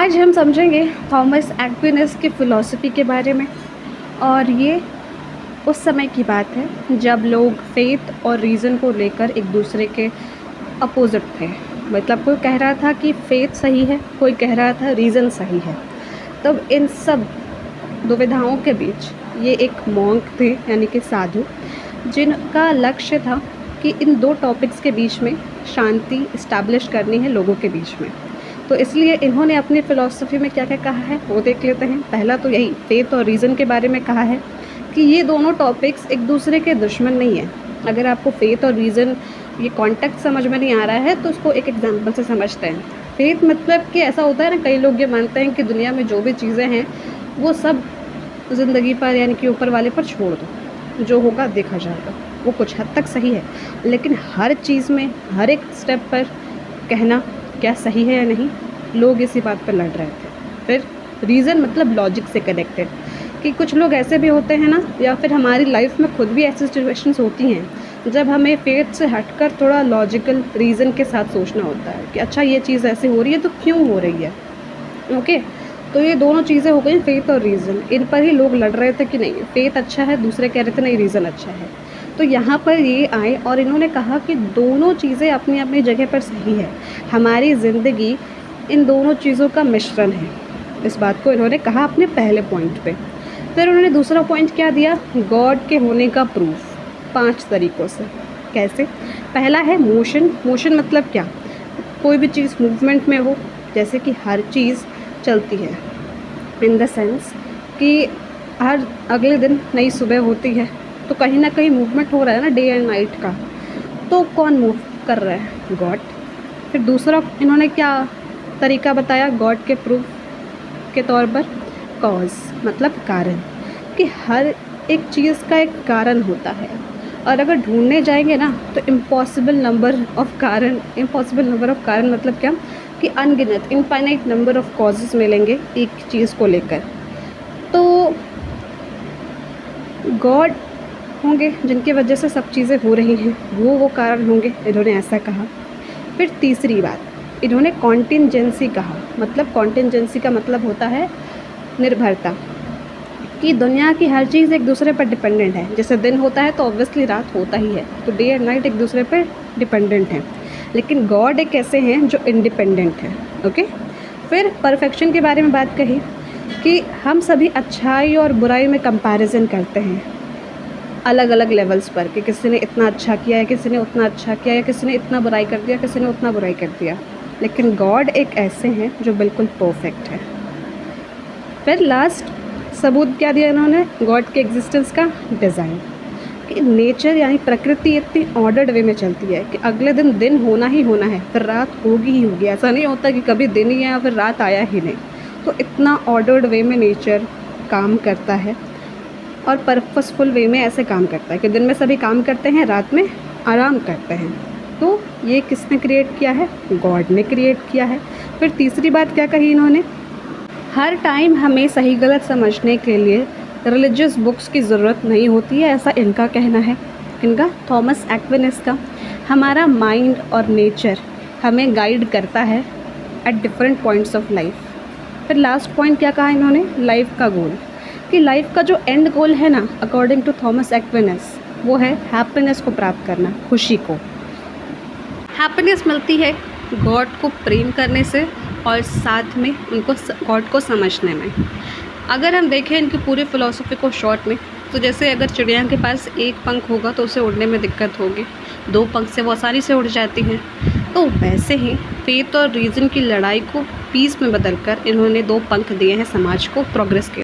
आज हम समझेंगे थॉमस एक्विनास की फ़िलॉसफ़ी के बारे में। और ये उस समय की बात है जब लोग फेथ और रीज़न को लेकर एक दूसरे के अपोज़िट थे। मतलब कोई कह रहा था कि फेथ सही है, कोई कह रहा था रीज़न सही है। तब इन सब दुविधाओं के बीच ये एक मॉन्क थे, यानी कि साधु, जिनका लक्ष्य था कि इन दो टॉपिक्स के बीच में शांति इस्टेब्लिश करनी है लोगों के बीच में। तो इसलिए इन्होंने अपनी फ़िलॉसफ़ी में क्या-क्या कहा है वो देख लेते हैं। पहला तो यही फेथ और रीज़न के बारे में कहा है कि ये दोनों टॉपिक्स एक दूसरे के दुश्मन नहीं हैं। अगर आपको फेथ और रीज़न ये कॉन्टेक्स्ट समझ में नहीं आ रहा है तो उसको एक एग्जांपल से समझते हैं। फेथ मतलब कि ऐसा होता है ना, कई लोग ये मानते हैं कि दुनिया में जो भी चीज़ें हैं वो सब ज़िंदगी पर, यानी कि ऊपर वाले पर छोड़ दो, जो होगा देखा जाएगा। वो कुछ हद तक सही है, लेकिन हर चीज़ में हर एक स्टेप पर कहना क्या सही है या नहीं, लोग इसी बात पर लड़ रहे थे। फिर रीज़न मतलब लॉजिक से कनेक्टेड, कि कुछ लोग ऐसे भी होते हैं ना, या फिर हमारी लाइफ में खुद भी ऐसी सिचुएशंस होती हैं जब हमें फेथ से हटकर थोड़ा लॉजिकल रीज़न के साथ सोचना होता है कि अच्छा ये चीज़ ऐसे हो रही है तो क्यों हो रही है। ओके, तो ये दोनों चीज़ें हो गई, फेथ और रीज़न। इन पर ही लोग लड़ रहे थे कि नहीं फेथ अच्छा है, दूसरे कह रहे थे नहीं रीज़न अच्छा है। तो यहाँ पर ये आए और इन्होंने कहा कि दोनों चीज़ें अपनी अपनी जगह पर सही है। हमारी ज़िंदगी इन दोनों चीज़ों का मिश्रण है। इस बात को इन्होंने कहा अपने पहले पॉइंट पे। फिर उन्होंने दूसरा पॉइंट क्या दिया, गॉड के होने का प्रूफ 5 तरीक़ों से। कैसे? पहला है मोशन। मोशन मतलब क्या? कोई भी चीज़ मूवमेंट में हो, जैसे कि हर चीज़ चलती है, इन द सेंस कि हर अगले दिन नई सुबह होती है तो कहीं ना कहीं मूवमेंट हो रहा है ना, डे एंड नाइट का। तो कौन मूव कर रहा है? गॉड। फिर दूसरा इन्होंने क्या तरीका बताया गॉड के प्रूफ के तौर पर? कॉज मतलब कारण, कि हर एक चीज़ का एक कारण होता है, और अगर ढूंढने जाएंगे ना तो इम्पॉसिबल नंबर ऑफ कारण मतलब क्या कि अनगिनत इनफाइनाइट नंबर ऑफ कॉजेज़ मिलेंगे एक चीज़ को लेकर। तो गॉड होंगे जिनकी वजह से सब चीज़ें हो रही हैं, वो कारण होंगे, इन्होंने ऐसा कहा। फिर तीसरी बात इन्होंने कॉन्टिंजेंसी कहा। मतलब कॉन्टिंजेंसी का मतलब होता है निर्भरता, कि दुनिया की हर चीज़ एक दूसरे पर डिपेंडेंट है। जैसे दिन होता है तो ऑब्वियसली रात होता ही है, तो डे एंड नाइट एक दूसरे पर डिपेंडेंट हैं। लेकिन गॉड एक ऐसे हैं जो इंडिपेंडेंट हैं। ओके। फिर परफेक्शन के बारे में बात कही कि हम सभी अच्छाई और बुराई में कंपैरिजन करते हैं अलग अलग लेवल्स पर, कि किसी ने इतना अच्छा किया है, किसी ने उतना अच्छा किया, या किसी ने इतना बुराई कर दिया, किसी ने उतना बुराई कर दिया। लेकिन गॉड एक ऐसे हैं जो बिल्कुल परफेक्ट है। फिर लास्ट सबूत क्या दिया इन्होंने गॉड के एग्जिस्टेंस का? डिज़ाइन, कि नेचर यानी प्रकृति इतनी ऑर्डर्ड वे में चलती है कि अगले दिन होना ही होना है, फिर रात होगी ही होगी। ऐसा नहीं होता कि कभी दिन ही आया फिर रात आया ही नहीं। तो इतना ऑर्डर्ड वे में नेचर काम करता है, और पर्पसफुल वे में ऐसे काम करता है कि दिन में सभी काम करते हैं, रात में आराम करते हैं। तो ये किसने क्रिएट किया है? गॉड ने क्रिएट किया है। फिर तीसरी बात क्या कही इन्होंने, हर टाइम हमें सही गलत समझने के लिए रिलीजियस बुक्स की ज़रूरत नहीं होती है, ऐसा इनका कहना है। इनका थॉमस एक्विनास का। हमारा माइंड और नेचर हमें गाइड करता है at different points of life. फिर लास्ट पॉइंट क्या कहा इन्होंने, लाइफ का गोल, कि लाइफ का जो एंड गोल है ना, अकॉर्डिंग टू थॉमस एक्विनास, वो है हैप्पीनेस को प्राप्त करना, खुशी को। हैप्पीनेस मिलती है गॉड को प्रेम करने से और साथ में उनको गॉड को समझने में। अगर हम देखें इनकी पूरी फ़िलॉसफ़ी को शॉर्ट में, तो जैसे अगर चिड़िया के पास एक पंख होगा तो उसे उड़ने में दिक्कत होगी, 2 पंख से वो आसानी से उड़ जाती हैं। तो वैसे ही फेथ और रीज़न की लड़ाई को पीस में बदलकर इन्होंने 2 पंख दिए हैं समाज को प्रोग्रेस के।